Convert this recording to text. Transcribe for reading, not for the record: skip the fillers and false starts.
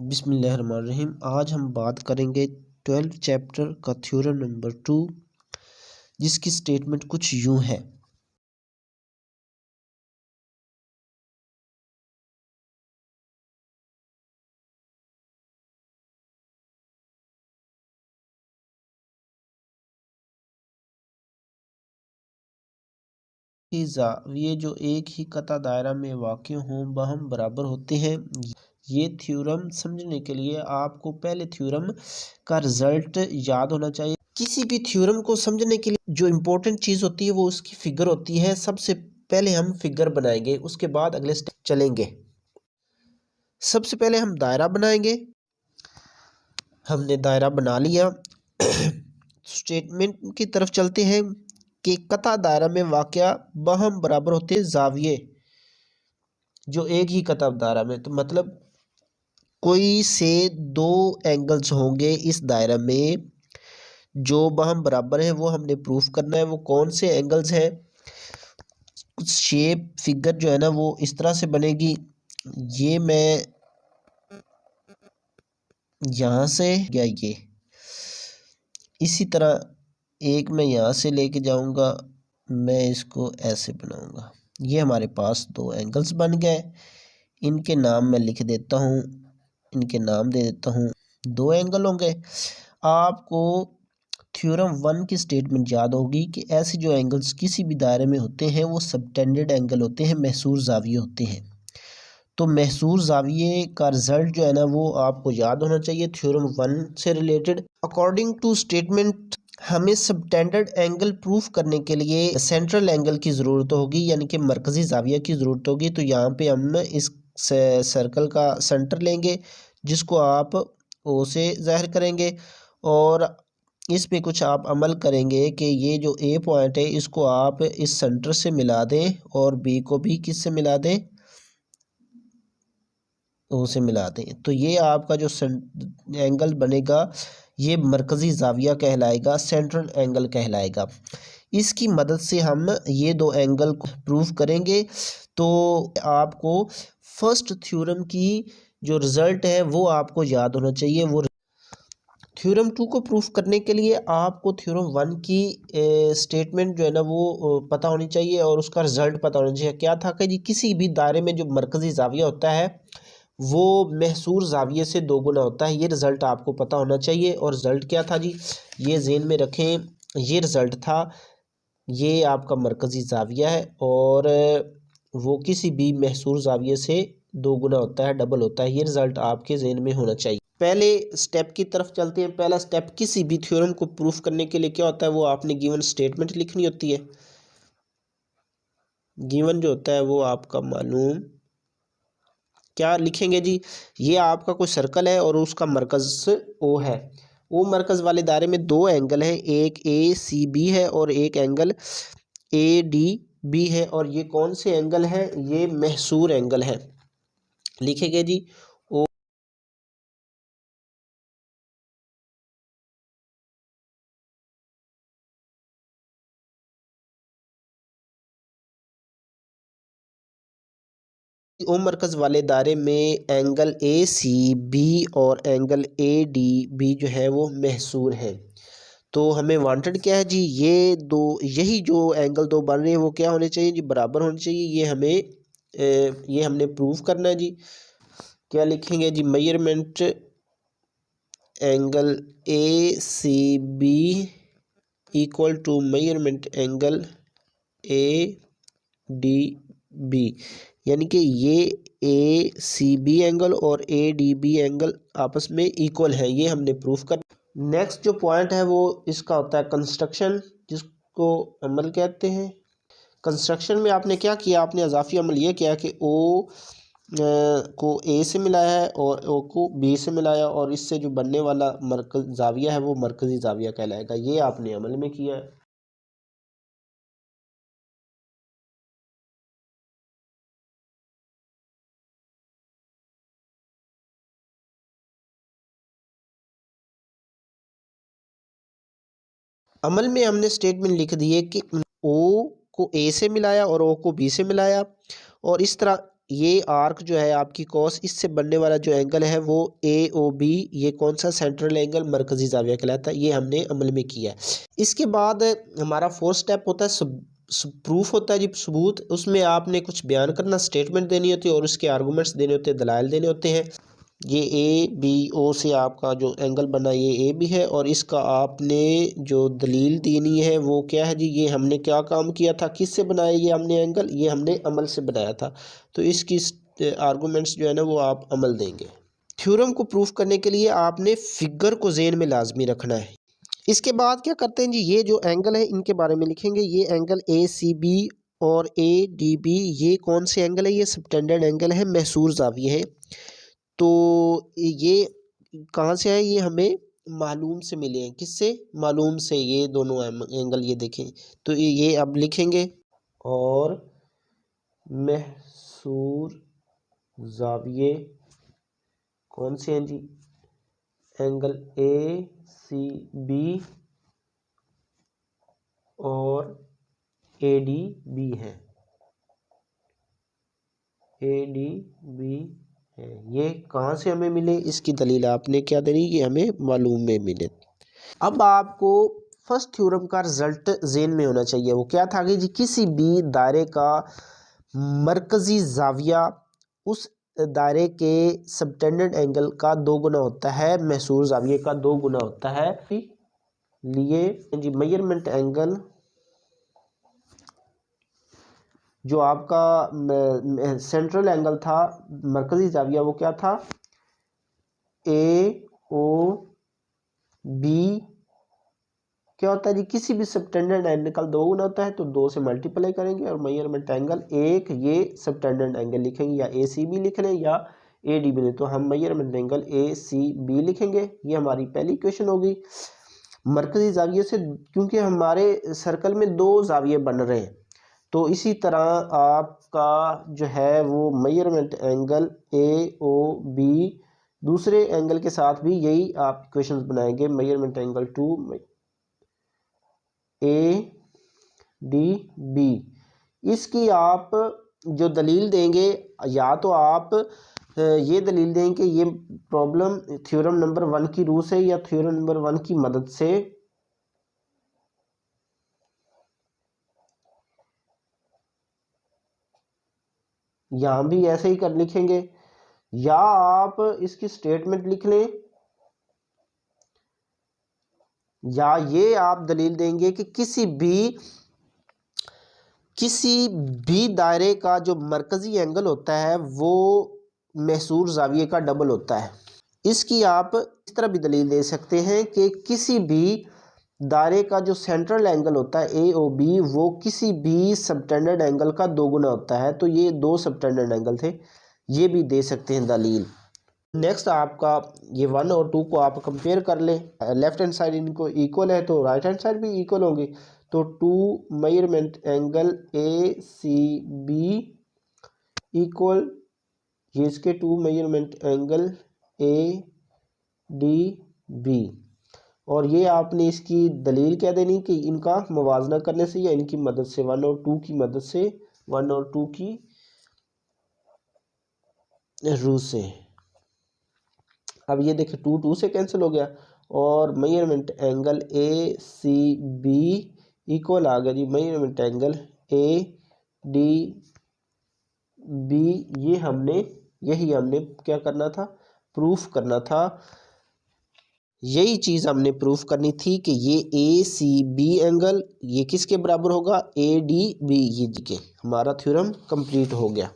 बिस्मिल्लाहिर्रहमानिर्रहीम। आज हम बात करेंगे 12 चैप्टर का थ्योरम नंबर 2, जिसकी स्टेटमेंट कुछ यूं है। ये जो एक ही कता दायरा में वाक़ हों बहम बराबर होते हैं। ये थ्योरम समझने के लिए आपको पहले थ्योरम का रिजल्ट याद होना चाहिए। किसी भी थ्योरम को समझने के लिए जो इम्पोर्टेंट चीज़ होती है वो उसकी फिगर होती है। सबसे पहले हम फिगर बनाएंगे, उसके बाद अगले स्टेप चलेंगे। सबसे पहले हम दायरा बनाएंगे। हमने दायरा बना लिया। स्टेटमेंट की तरफ चलते हैं कि कता दायरा में वाक़या बहम बराबर होते हैं ज़ाविये, जो एक ही कता दायरा में, तो मतलब कोई से दो एंगल्स होंगे इस दायरा में जो बहम बराबर है। वो हमने प्रूफ करना है। वो कौन से एंगल्स हैं? शेप फिगर जो है ना वो इस तरह से बनेगी। ये मैं यहाँ से या ये इसी तरह एक मैं यहाँ से लेके जाऊँगा, मैं इसको ऐसे बनाऊँगा। ये हमारे पास दो एंगल्स बन गए। इनके नाम मैं लिख देता हूँ, इनके नाम दे देता हूँ। दो एंगल होंगे। आपको थ्योरम 1 की स्टेटमेंट याद होगी कि ऐसे जो एंगल्स किसी भी दायरे में होते हैं वो सबटेंडेड एंगल होते हैं, महसूर ज़ाविये होते हैं। तो महसूर ज़ाविये का रिजल्ट जो है ना वो आपको याद होना चाहिए थ्योरम 1 से रिलेटेड। अकॉर्डिंग टू स्टेटमेंट हमें सबटेंडेड एंगल प्रूफ करने के लिए सेंट्रल एंगल की ज़रूरत होगी, यानी कि मरकज़ी ज़ाविया की ज़रूरत होगी। तो यहाँ पे हम इस सर्कल का सेंटर लेंगे, जिसको आप ओ से ज़ाहिर करेंगे, और इस पे कुछ आप अमल करेंगे कि ये जो ए पॉइंट है इसको आप इस सेंटर से मिला दें और बी को भी किस से मिला दें, ओ से मिला दें। तो ये आपका जो एंगल बनेगा ये मरकज़ी ज़ाविया कहलाएगा, सेंट्रल एंगल कहलाएगा। इसकी मदद से हम ये दो एंगल को प्रूफ करेंगे। तो आपको फर्स्ट थ्योरम की जो रिज़ल्ट है वो आपको याद होना चाहिए। वो थ्योरम 2 को प्रूफ करने के लिए आपको थ्योरम 1 की स्टेटमेंट जो है ना वो पता होनी चाहिए और उसका रिजल्ट पता होना चाहिए। क्या था कि जी किसी भी दायरे में जो मरकज़ी ज़ाविया होता है वो महसूर ज़ाविये से दो गुना होता है। ये रिज़ल्ट आपको पता होना चाहिए। और रिज़ल्ट क्या था जी, ये ज़हन में रखें। ये रिज़ल्ट था, ये आपका मरकज़ी ज़ाविया है और वो किसी भी महसूर ज़ाविये से दो गुना होता है, डबल होता है। ये रिज़ल्ट आपके ज़हन में होना चाहिए। पहले स्टेप की तरफ चलते हैं। पहला स्टेप किसी भी थ्योरम को प्रूफ करने के लिए क्या होता है, वो आपने गिवन स्टेटमेंट लिखनी होती है। गिवन जो होता है वो आपका मालूम क्या लिखेंगे जी, ये आपका कोई सर्कल है और उसका मरकज़ ओ है। ओ मरकज़ वाले दायरे में दो एंगल हैं, एक ए सी बी है और एक एंगल ए डी बी है। और ये कौन से एंगल हैं? ये महसूर एंगल है। लिखेंगे जी ओ ओ मरकज़ वाले दायरे में एंगल ए सी बी और एंगल ए डी बी जो है वो महसूर है। तो हमें वांटेड क्या है जी, ये दो, यही जो एंगल दो बन रहे हैं वो क्या होने चाहिए जी, बराबर होने चाहिए। ये हमें ये हमने प्रूफ करना है जी। क्या लिखेंगे जी, measurement angle A C B equal to measurement angle A D B, यानी कि ये ए सी बी एंगल और ए डी बी एंगल आपस में इक्वल है। ये हमने प्रूफ कर। नेक्स्ट जो पॉइंट है वो इसका होता है कंस्ट्रक्शन, जिसको अमल कहते हैं। कंस्ट्रक्शन में आपने क्या किया, आपने अजाफी अमल ये किया कि ओ को ए से मिलाया है और ओ को बी से मिलाया, और इससे जो बनने वाला मरकज़ ज़ाविया है वो मरकज़ी ज़ाविया कहलाएगा। ये आपने अमल में किया है। अमल में हमने स्टेटमेंट लिख दी है कि ओ को ए से मिलाया और ओ को बी से मिलाया, और इस तरह ये आर्क जो है आपकी कॉस, इससे बनने वाला जो एंगल है वो AOB, ये कौन सा सेंट्रल एंगल मरकजी जाविया कहलाता है। ये हमने अमल में किया है। इसके बाद हमारा फोर्थ स्टेप होता है प्रूफ होता है जी, सबूत। उसमें आपने कुछ बयान करना, स्टेटमेंट देनी होती है और उसके आर्गूमेंट्स देने होते हैं, दलाइल देने होते हैं। ये ABO से आपका जो एंगल बना ये AB है और इसका आपने जो दलील देनी है वो क्या है जी, ये हमने क्या काम किया था, किससे बनाया ये हमने एंगल, ये हमने अमल से बनाया था। तो इसकी आर्गूमेंट्स जो है ना वो आप अमल देंगे। थ्योरम को प्रूफ करने के लिए आपने फिगर को ज़हन में लाजमी रखना है। इसके बाद क्या करते हैं जी, ये जो एंगल है इनके बारे में लिखेंगे। ये एंगल ACB और ADB ये कौन से एंगल है, ये सबटेंडेड एंगल है, महसूर जाविये है। तो ये कहाँ से है, ये हमें मालूम से मिले हैं। किससे, मालूम से। ये दोनों एंगल ये देखें, तो ये अब लिखेंगे। और महसूर जाविये कौन से हैं जी, एंगल ACB और ADB है, ADB है। ये कहाँ से हमें मिले, इसकी दलील आपने क्या देनी, ये हमें मालूम में मिले। अब आपको फर्स्ट थ्योरम का रिजल्ट ज़हन में होना चाहिए। वो क्या था कि जी, किसी भी दायरे का मरकजी जाविया उस दायरे के सबटेंडेड एंगल का 2 गुना होता है, महसूर जाविये का 2 गुना होता है। लिए जी मेजरमेंट एंगल जो आपका सेंट्रल एंगल था मरकजी जाविया वो क्या था, AOB क्या होता है जी, किसी भी सबटेंडेड एंगल का 2 गुना होता है, तो 2 से मल्टीप्लाई करेंगे और मेजरमेंट एंगल एक ये सबटेंडेड एंगल लिखेंगे, या ACB लिख लें या ADB लें। तो हम मेजरमेंट एंगल ACB लिखेंगे। ये हमारी पहली इक्वेशन होगी। मरकजी जाविये से, क्योंकि हमारे सर्कल में 2 जाविये बन रहे हैं, तो इसी तरह आपका जो है वो मेजरमेंट एंगल AOB दूसरे एंगल के साथ भी यही आप इक्वेशंस बनाएंगे। मेजरमेंट एंगल 2 ADB, इसकी आप जो दलील देंगे, या तो आप ये दलील देंगे कि ये प्रॉब्लम थ्योरम नंबर 1 की रूह से या थ्योरम नंबर 1 की मदद से, यहाँ भी ऐसे ही कर लिखेंगे, या आप इसकी स्टेटमेंट लिख लें, या ये आप दलील देंगे कि किसी भी दायरे का जो मरकजी एंगल होता है वो महसूर जाविये का डबल होता है। इसकी आप इस तरह भी दलील दे सकते हैं कि किसी भी दायरे का जो सेंट्रल एंगल होता है AOB वो किसी भी सबटेंडेड एंगल का 2 गुना होता है। तो ये 2 सबटेंडेड एंगल थे, ये भी दे सकते हैं दलील। नेक्स्ट आपका ये 1 और 2 को आप कंपेयर कर लें। लेफ्ट हैंड साइड इनको इक्वल है तो राइट हैंड साइड भी इक्वल होंगे। तो 2 मेजरमेंट एंगल ACB इक्वल ये इसके 2 मेजरमेंट एंगल ADB। और ये आपने इसकी दलील क्या देनी कि इनका मुवाजना करने से या इनकी मदद से, 1 और 2 की मदद से, 1 और 2 की रूह से। अब ये देखिए 2 2 से कैंसिल हो गया और मेजरमेंट एंगल ACB इक्वल आ गया जी मेजरमेंट एंगल ADB। ये यही हमने क्या करना था, प्रूफ करना था। यही चीज़ हमने प्रूफ करनी थी कि ये ACB एंगल ये किसके बराबर होगा, ADB। ये के हमारा थ्योरम कंप्लीट हो गया।